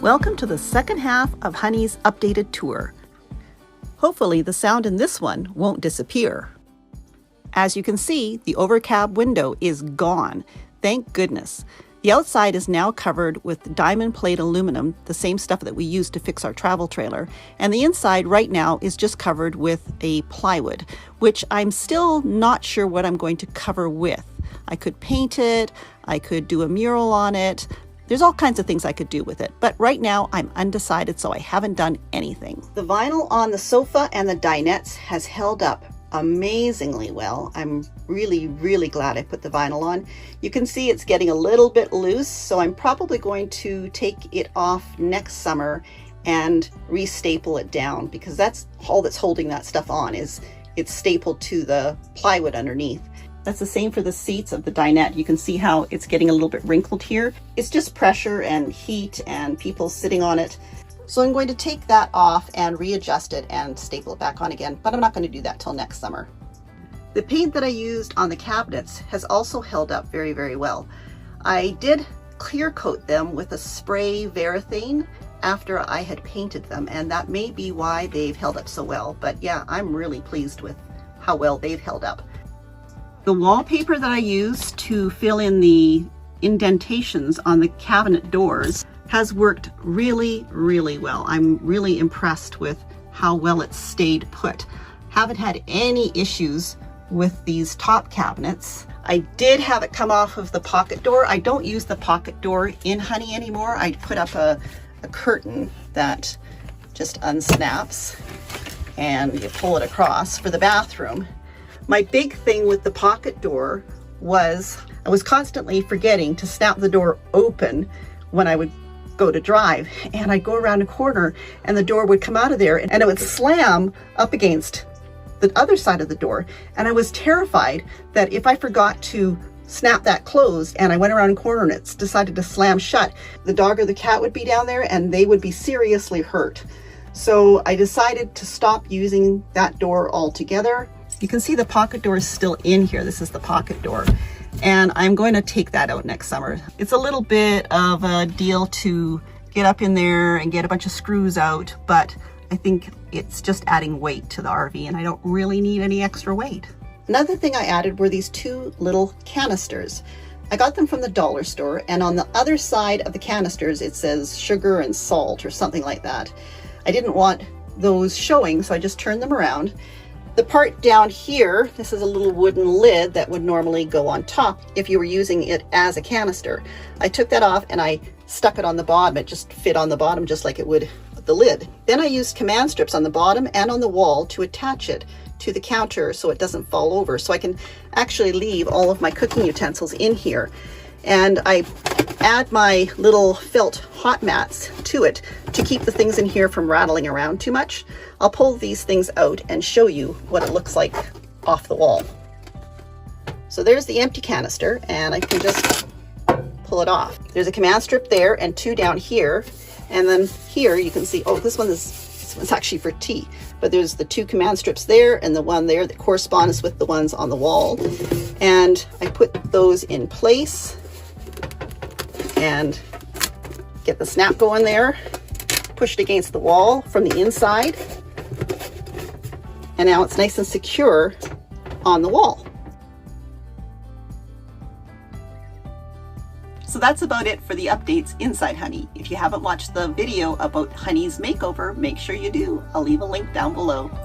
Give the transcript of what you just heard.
Welcome to the second half of Honey's updated tour. Hopefully the sound in this one won't disappear. As you can see, the overcab window is gone. Thank goodness. The outside is now covered with diamond plate aluminum, the same stuff that we use to fix our travel trailer, and the inside right now is just covered with a plywood, which I'm still not sure what I'm going to cover with. I could paint it, I could do a mural on it. There's all kinds of things I could do with it, but right now I'm undecided, so I haven't done anything. The vinyl on the sofa and the dinettes has held up amazingly well. I'm really glad I put the vinyl on. You can see it's getting a little bit loose, so I'm probably going to take it off next summer and re-staple it down, because that's all that's holding that stuff on, is it's stapled to the plywood underneath. That's the same for the seats of the dinette. You can see how it's getting a little bit wrinkled here. It's just pressure and heat and people sitting on it. So I'm going to take that off and readjust it and staple it back on again, but I'm not going to do that till next summer. The paint that I used on the cabinets has also held up very well. I did clear coat them with a spray Varathane after I had painted them, and that may be why they've held up so well. But yeah, I'm really pleased with how well they've held up. The wallpaper that I used to fill in the indentations on the cabinet doors has worked really well. I'm really impressed with how well it stayed put. Haven't had any issues with these top cabinets. I did have it come off of the pocket door. I don't use the pocket door in Honey anymore. I put up a curtain that just unsnaps and you pull it across for the bathroom. My big thing with the pocket door was I was constantly forgetting to snap the door open when I would go to drive, and I'd go around a corner and the door would come out of there and it would slam up against the other side of the door. And I was terrified that if I forgot to snap that closed and I went around a corner and it's decided to slam shut, the dog or the cat would be down there and they would be seriously hurt. So I decided to stop using that door altogether. You can see the pocket door is still in here. This is the pocket door. And I'm going to take that out next summer. It's a little bit of a deal to get up in there and get a bunch of screws out, but I think it's just adding weight to the RV and I don't really need any extra weight. Another thing I added were these two little canisters. I got them from the dollar store, and on the other side of the canisters it says sugar and salt or something like that. I didn't want those showing, so I just turned them around. The part down here, this is a little wooden lid that would normally go on top if you were using it as a canister. I took that off and I stuck it on the bottom. It just fit on the bottom just like it would with the lid. Then I used command strips on the bottom and on the wall to attach it to the counter so it doesn't fall over, so I can actually leave all of my cooking utensils in here. And I add my little felt hot mats to it to keep the things in here from rattling around too much. I'll pull these things out and show you what it looks like off the wall. So there's the empty canister, and I can just pull it off. There's a command strip there and two down here, and then here you can see, oh, this one's actually for tea, but there's the two command strips there and the one there that corresponds with the ones on the wall. And I put those in place and get the snap going there, push it against the wall from the inside, and now it's nice and secure on the wall. So that's about it for the updates inside Honey. If you haven't watched the video about Honey's makeover, make sure you do. I'll leave a link down below.